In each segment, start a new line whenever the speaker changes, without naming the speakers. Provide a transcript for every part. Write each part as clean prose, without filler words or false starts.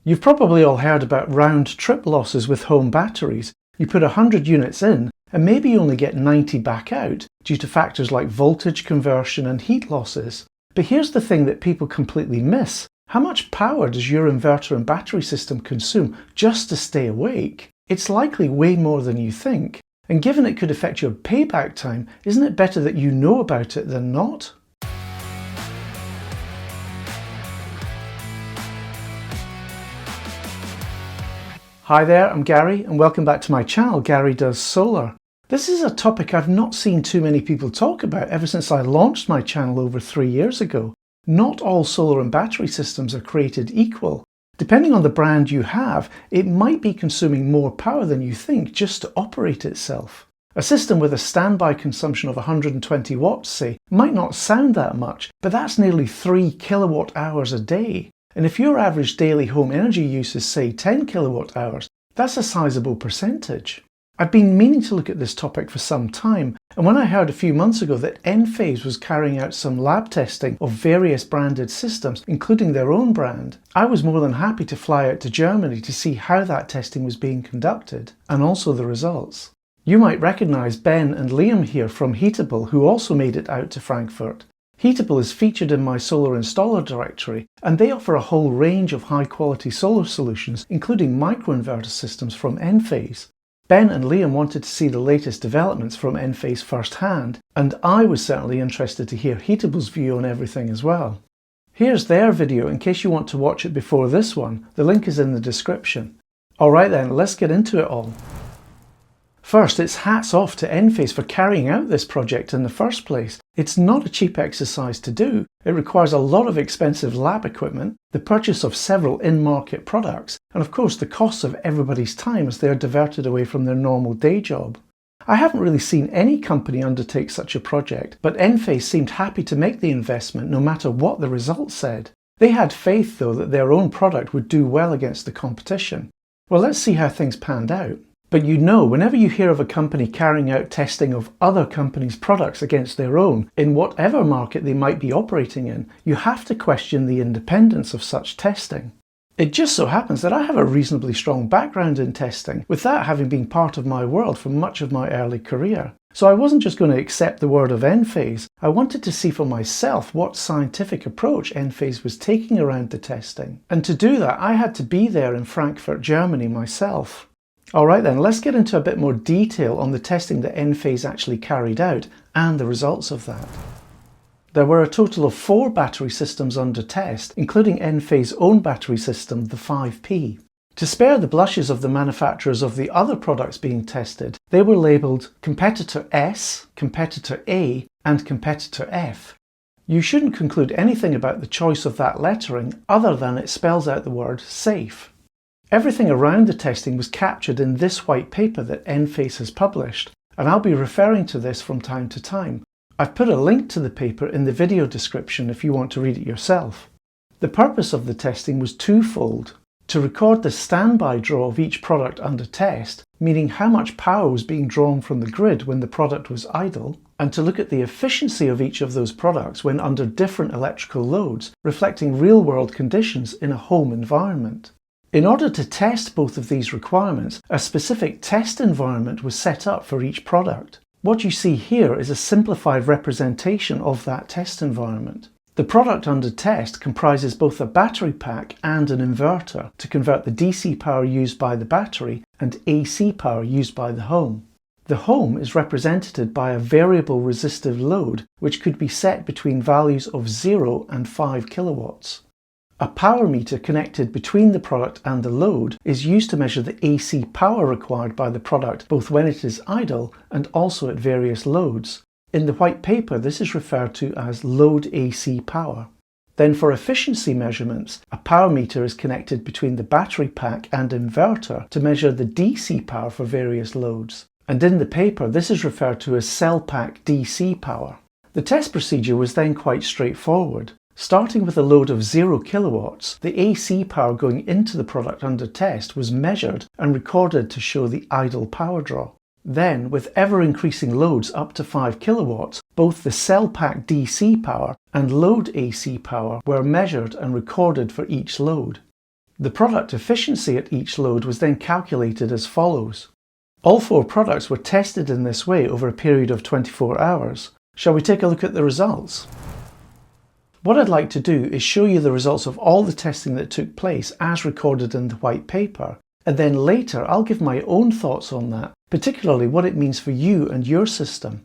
You've probably all heard about round-trip losses with home batteries. You put 100 units in and maybe you only get 90 back out due to factors like voltage conversion and heat losses. But here's the thing that people completely miss. How much power does your inverter and battery system consume just to stay awake? It's likely way more than you think. And given it could affect your payback time, isn't it better that you know about it than not? Hi there, I'm Gary and welcome back to my channel, Gary Does Solar. This is a topic I've not seen too many people talk about ever since I launched my channel over 3 years ago. Not all solar and battery systems are created equal. Depending on the brand you have, it might be consuming more power than you think just to operate itself. A system with a standby consumption of 120 watts, say, might not sound that much, but that's nearly 3 kilowatt hours a day. And if your average daily home energy use is, say, 10 kilowatt hours, that's a sizable percentage. I've been meaning to look at this topic for some time, and when I heard a few months ago that Enphase was carrying out some lab testing of various branded systems, including their own brand, I was more than happy to fly out to Germany to see how that testing was being conducted, and also the results. You might recognise Ben and Liam here from Heatable, who also made it out to Frankfurt. Heatable is featured in my solar installer directory, and they offer a whole range of high-quality solar solutions, including microinverter systems from Enphase. Ben and Liam wanted to see the latest developments from Enphase firsthand, and I was certainly interested to hear Heatable's view on everything as well. Here's their video in case you want to watch it before this one. The link is in the description. Alright then, let's get into it all. First, it's hats off to Enphase for carrying out this project in the first place. It's not a cheap exercise to do. It requires a lot of expensive lab equipment, the purchase of several in-market products, and of course the costs of everybody's time as they are diverted away from their normal day job. I haven't really seen any company undertake such a project, but Enphase seemed happy to make the investment no matter what the results said. They had faith though that their own product would do well against the competition. Well, let's see how things panned out. But you know, whenever you hear of a company carrying out testing of other companies' products against their own, in whatever market they might be operating in, you have to question the independence of such testing. It just so happens that I have a reasonably strong background in testing, with that having been part of my world for much of my early career. So I wasn't just going to accept the word of Enphase, I wanted to see for myself what scientific approach Enphase was taking around the testing. And to do that, I had to be there in Frankfurt, Germany myself. Alright then, let's get into a bit more detail on the testing that Enphase actually carried out and the results of that. There were a total of 4 battery systems under test, including Enphase's own battery system, the 5P. To spare the blushes of the manufacturers of the other products being tested, they were labelled Competitor S, Competitor A and Competitor F. You shouldn't conclude anything about the choice of that lettering other than it spells out the word safe. Everything around the testing was captured in this white paper that Enphase has published, and I'll be referring to this from time to time. I've put a link to the paper in the video description if you want to read it yourself. The purpose of the testing was twofold: to record the standby draw of each product under test, meaning how much power was being drawn from the grid when the product was idle, and to look at the efficiency of each of those products when under different electrical loads, reflecting real-world conditions in a home environment. In order to test both of these requirements, a specific test environment was set up for each product. What you see here is a simplified representation of that test environment. The product under test comprises both a battery pack and an inverter to convert the DC power used by the battery and AC power used by the home. The home is represented by a variable resistive load which could be set between values of 0 and 5 kilowatts. A power meter connected between the product and the load is used to measure the AC power required by the product both when it is idle and also at various loads. In the white paper, this is referred to as load AC power. Then for efficiency measurements, a power meter is connected between the battery pack and inverter to measure the DC power for various loads. And in the paper, this is referred to as cell pack DC power. The test procedure was then quite straightforward. Starting with a load of 0 kilowatts, the AC power going into the product under test was measured and recorded to show the idle power draw. Then, with ever-increasing loads up to 5 kilowatts, both the cell pack DC power and load AC power were measured and recorded for each load. The product efficiency at each load was then calculated as follows. All 4 products were tested in this way over a period of 24 hours. Shall we take a look at the results? What I'd like to do is show you the results of all the testing that took place as recorded in the white paper, and then later I'll give my own thoughts on that, particularly what it means for you and your system.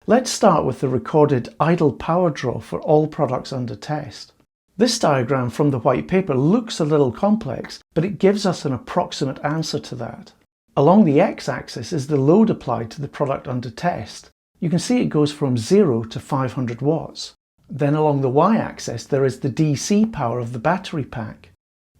Let's start with the recorded idle power draw for all products under test. This diagram from the white paper looks a little complex, but it gives us an approximate answer to that. Along the x-axis is the load applied to the product under test. You can see it goes from 0 to 500 watts. Then along the y-axis there is the DC power of the battery pack.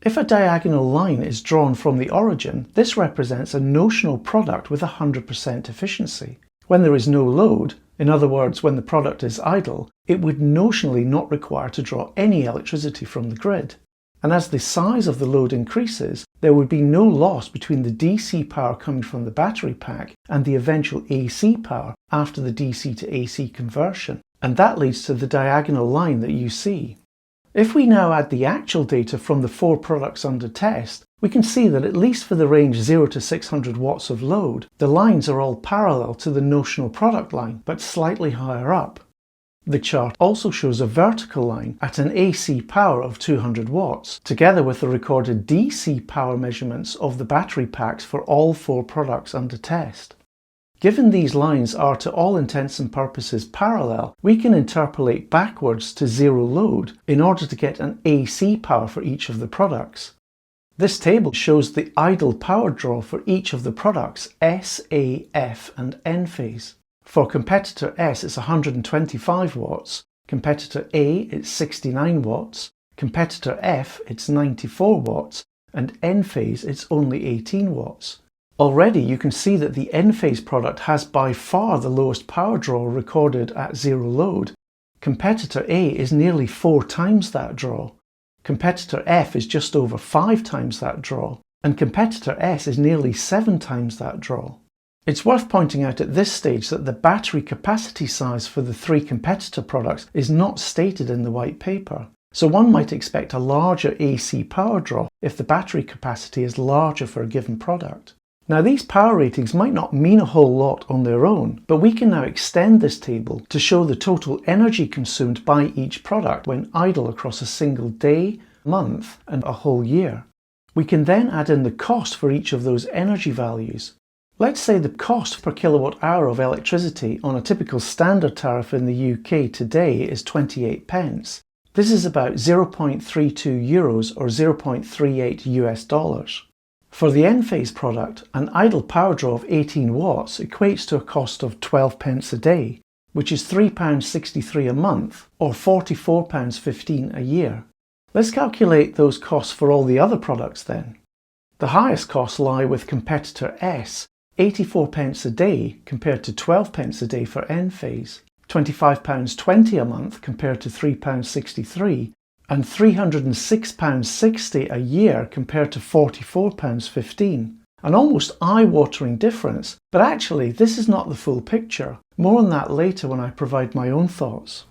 If a diagonal line is drawn from the origin, this represents a notional product with 100% efficiency. When there is no load, in other words when the product is idle, it would notionally not require to draw any electricity from the grid. And as the size of the load increases, there would be no loss between the DC power coming from the battery pack and the eventual AC power after the DC to AC conversion. And that leads to the diagonal line that you see. If we now add the actual data from the 4 products under test, we can see that at least for the range 0 to 600 watts of load, the lines are all parallel to the notional product line, but slightly higher up. The chart also shows a vertical line at an AC power of 200 watts, together with the recorded DC power measurements of the battery packs for all 4 products under test. Given these lines are to all intents and purposes parallel, we can interpolate backwards to 0 load in order to get an AC power for each of the products. This table shows the idle power draw for each of the products S, A, F and Enphase. For competitor S it's 125 watts, competitor A it's 69 watts, competitor F it's 94 watts and Enphase it's only 18 watts. Already you can see that the Enphase product has by far the lowest power draw recorded at 0 load. Competitor A is nearly 4 times that draw. Competitor F is just over 5 times that draw. And competitor S is nearly 7 times that draw. It's worth pointing out at this stage that the battery capacity size for the 3 competitor products is not stated in the white paper. So one might expect a larger AC power draw if the battery capacity is larger for a given product. Now these power ratings might not mean a whole lot on their own, but we can now extend this table to show the total energy consumed by each product when idle across a single day, month and a whole year. We can then add in the cost for each of those energy values. Let's say the cost per kilowatt hour of electricity on a typical standard tariff in the UK today is 28 pence. This is about 0.32 euros or 0.38 US dollars. For the Enphase product, an idle power draw of 18 watts equates to a cost of 12 pence a day, which is £3.63 a month or £44.15 a year. Let's calculate those costs for all the other products then. The highest costs lie with competitor S, 84 pence a day compared to 12 pence a day for Enphase, £25.20 a month compared to £3.63, and £306.60 a year compared to £44.15. An almost eye-watering difference, but actually this is not the full picture. More on that later when I provide my own thoughts.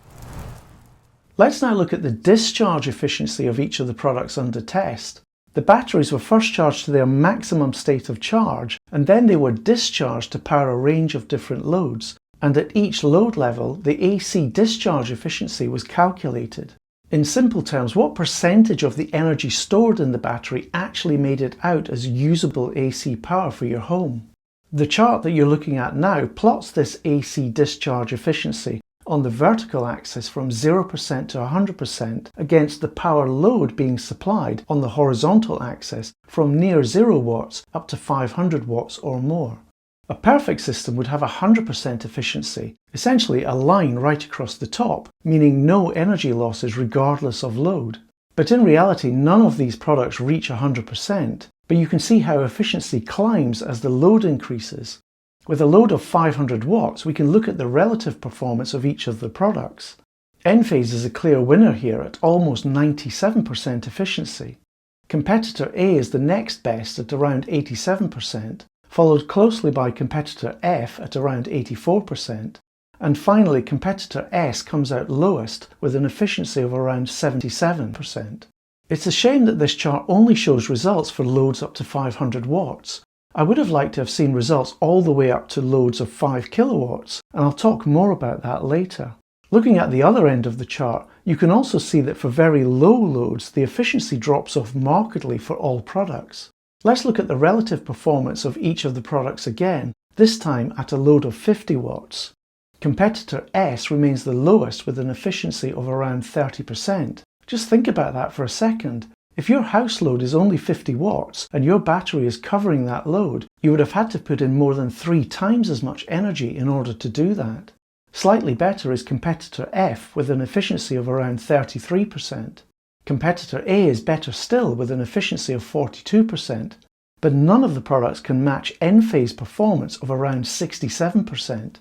Let's now look at the discharge efficiency of each of the products under test. The batteries were first charged to their maximum state of charge, and then they were discharged to power a range of different loads, and at each load level the AC discharge efficiency was calculated. In simple terms, what percentage of the energy stored in the battery actually made it out as usable AC power for your home? The chart that you're looking at now plots this AC discharge efficiency on the vertical axis from 0% to 100% against the power load being supplied on the horizontal axis from near 0 watts up to 500 watts or more. A perfect system would have 100% efficiency, essentially a line right across the top, meaning no energy losses regardless of load. But in reality, none of these products reach 100%, but you can see how efficiency climbs as the load increases. With a load of 500 watts, we can look at the relative performance of each of the products. Enphase is a clear winner here at almost 97% efficiency. Competitor A is the next best at around 87%, followed closely by competitor F at around 84%, and finally competitor S comes out lowest with an efficiency of around 77%. It's a shame that this chart only shows results for loads up to 500 watts. I would have liked to have seen results all the way up to loads of 5 kilowatts, and I'll talk more about that later. Looking at the other end of the chart, you can also see that for very low loads, the efficiency drops off markedly for all products. Let's look at the relative performance of each of the products again, this time at a load of 50 watts. Competitor S remains the lowest with an efficiency of around 30%. Just think about that for a second. If your house load is only 50 watts and your battery is covering that load, you would have had to put in more than 3 times as much energy in order to do that. Slightly better is competitor F with an efficiency of around 33%. Competitor A is better still with an efficiency of 42%, but none of the products can match Enphase performance of around 67%.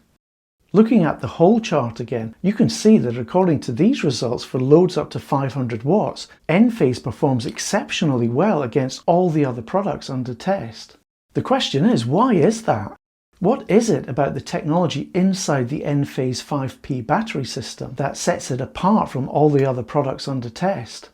Looking at the whole chart again, you can see that according to these results for loads up to 500 watts, Enphase performs exceptionally well against all the other products under test. The question is, why is that? What is it about the technology inside the Enphase 5P battery system that sets it apart from all the other products under test?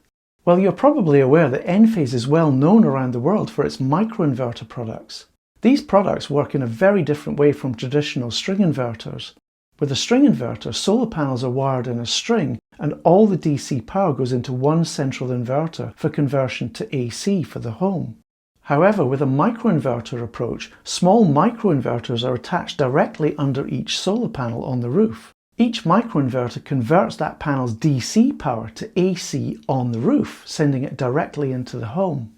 Well, you're probably aware that Enphase is well known around the world for its microinverter products. These products work in a very different way from traditional string inverters. With a string inverter, solar panels are wired in a string and all the DC power goes into one central inverter for conversion to AC for the home. However, with a microinverter approach, small microinverters are attached directly under each solar panel on the roof. Each microinverter converts that panel's DC power to AC on the roof, sending it directly into the home.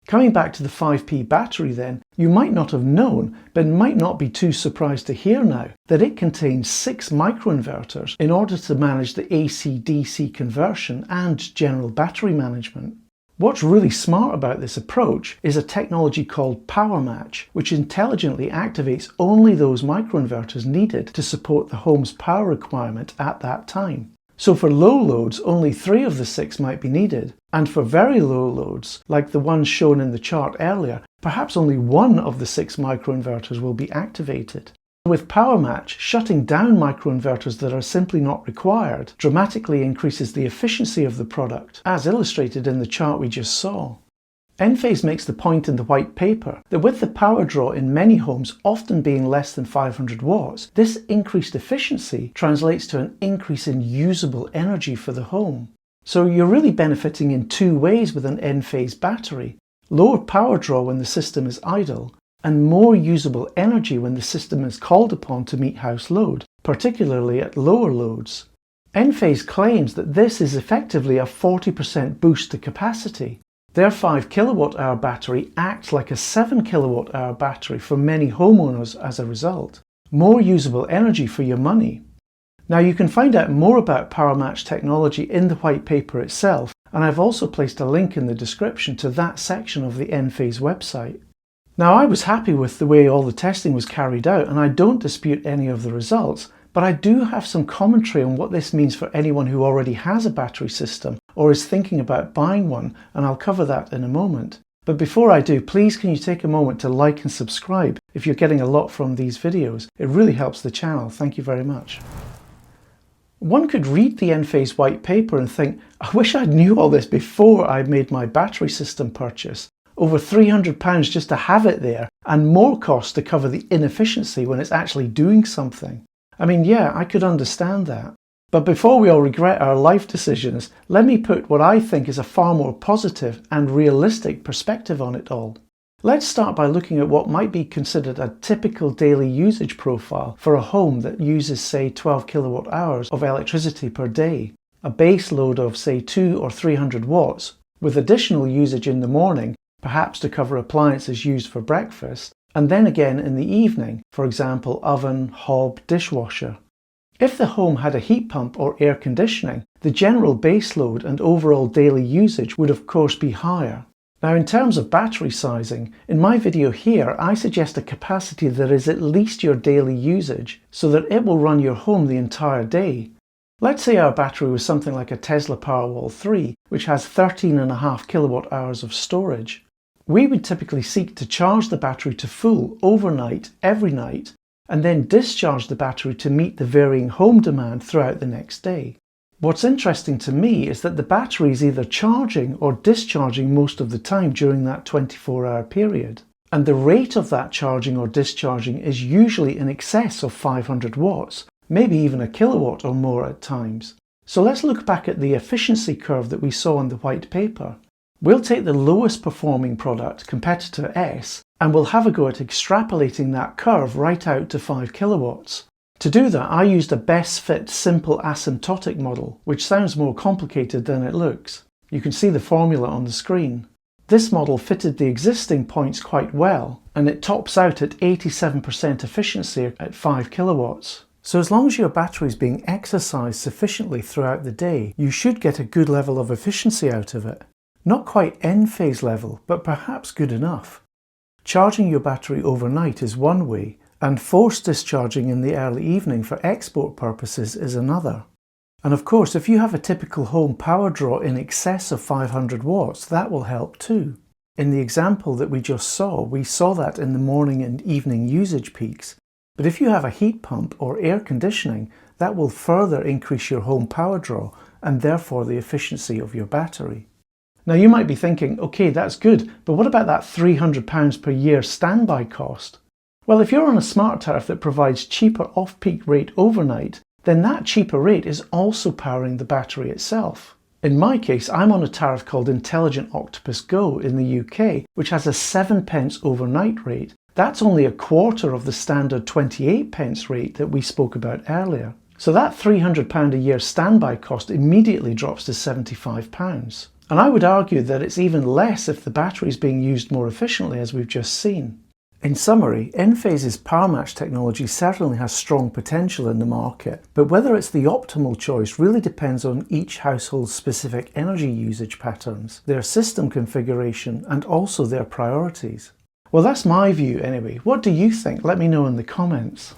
Coming back to the 5P battery then, you might not have known, but might not be too surprised to hear now, that it contains 6 microinverters in order to manage the AC-DC conversion and general battery management. What's really smart about this approach is a technology called PowerMatch, which intelligently activates only those microinverters needed to support the home's power requirement at that time. So for low loads, only 3 of the 6 might be needed, and for very low loads, like the ones shown in the chart earlier, perhaps only 1 of the 6 microinverters will be activated. With PowerMatch, shutting down microinverters that are simply not required dramatically increases the efficiency of the product, as illustrated in the chart we just saw. Enphase makes the point in the white paper that with the power draw in many homes often being less than 500 watts, this increased efficiency translates to an increase in usable energy for the home. So you're really benefiting in 2 ways with an Enphase battery: lower power draw when the system is idle, and more usable energy when the system is called upon to meet house load, particularly at lower loads. Enphase claims that this is effectively a 40% boost to capacity. Their 5 kilowatt-hour battery acts like a 7 kilowatt-hour battery for many homeowners as a result. More usable energy for your money. Now you can find out more about PowerMatch technology in the white paper itself, and I've also placed a link in the description to that section of the Enphase website. Now I was happy with the way all the testing was carried out, and I don't dispute any of the results, but I do have some commentary on what this means for anyone who already has a battery system or is thinking about buying one, and I'll cover that in a moment. But before I do, please can you take a moment to like and subscribe if you're getting a lot from these videos. It really helps the channel. Thank you very much. One could read the Enphase white paper and think, I wish I knew all this before I made my battery system purchase. Over £300 just to have it there, and more cost to cover the inefficiency when it's actually doing something. I mean, yeah, I could understand that. But before we all regret our life decisions, let me put what I think is a far more positive and realistic perspective on it all. Let's start by looking at what might be considered a typical daily usage profile for a home that uses, say, 12 kilowatt hours of electricity per day. A base load of, say, 200 or 300 watts, with additional usage in the morning, perhaps to cover appliances used for breakfast, and then again in the evening, for example, oven, hob, dishwasher. If the home had a heat pump or air conditioning, the general base load and overall daily usage would of course be higher. Now in terms of battery sizing, in my video here I suggest a capacity that is at least your daily usage, so that it will run your home the entire day. Let's say our battery was something like a Tesla Powerwall 3, which has 13.5 kilowatt hours of storage. We would typically seek to charge the battery to full overnight, every night, and then discharge the battery to meet the varying home demand throughout the next day. What's interesting to me is that the battery is either charging or discharging most of the time during that 24-hour period. And the rate of that charging or discharging is usually in excess of 500 watts, maybe even a kilowatt or more at times. So let's look back at the efficiency curve that we saw in the white paper. We'll take the lowest performing product, competitor S, and we'll have a go at extrapolating that curve right out to 5 kilowatts. To do that, I used a best fit simple asymptotic model, which sounds more complicated than it looks. You can see the formula on the screen. This model fitted the existing points quite well, and it tops out at 87% efficiency at 5 kilowatts. So as long as your battery is being exercised sufficiently throughout the day, you should get a good level of efficiency out of it. Not quite Enphase level, but perhaps good enough. Charging your battery overnight is one way, and forced discharging in the early evening for export purposes is another. And of course, if you have a typical home power draw in excess of 500 watts, that will help too. In the example that we just saw, we saw that in the morning and evening usage peaks. But if you have a heat pump or air conditioning, that will further increase your home power draw and therefore the efficiency of your battery. Now you might be thinking, okay, that's good, but what about that £300 per year standby cost? Well, if you're on a smart tariff that provides cheaper off-peak rate overnight, then that cheaper rate is also powering the battery itself. In my case, I'm on a tariff called Intelligent Octopus Go in the UK, which has a 7p overnight rate. That's only a quarter of the standard 28p rate that we spoke about earlier. So that £300 a year standby cost immediately drops to £75. And I would argue that it's even less if the battery is being used more efficiently, as we've just seen. In summary, Enphase's PowerMatch technology certainly has strong potential in the market, but whether it's the optimal choice really depends on each household's specific energy usage patterns, their system configuration, and also their priorities. Well, that's my view anyway. What do you think? Let me know in the comments.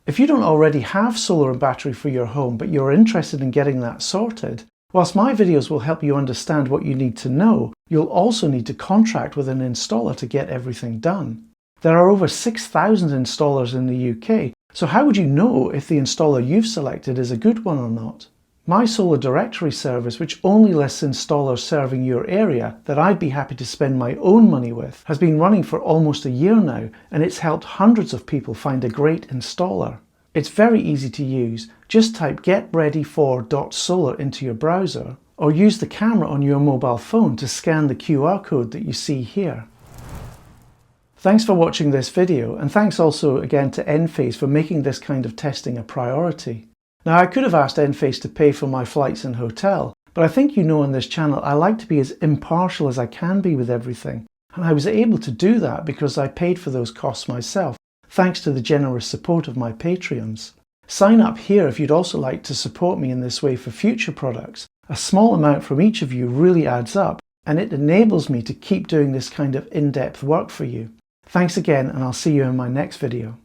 If you don't already have solar and battery for your home, but you're interested in getting that sorted, whilst my videos will help you understand what you need to know, you'll also need to contract with an installer to get everything done. There are over 6,000 installers in the UK, so how would you know if the installer you've selected is a good one or not? My solar directory service, which only lists installers serving your area that I'd be happy to spend my own money with, has been running for almost a year now, and it's helped hundreds of people find a great installer. It's very easy to use. Just type getreadyfor.solar into your browser, or use the camera on your mobile phone to scan the QR code that you see here. Thanks for watching this video, and thanks also again to Enphase for making this kind of testing a priority. Now, I could have asked Enphase to pay for my flights and hotel, but I think you know on this channel I like to be as impartial as I can be with everything, and I was able to do that because I paid for those costs myself, thanks to the generous support of my Patreons. Sign up here if you'd also like to support me in this way for future products. A small amount from each of you really adds up, and it enables me to keep doing this kind of in-depth work for you. Thanks again, and I'll see you in my next video.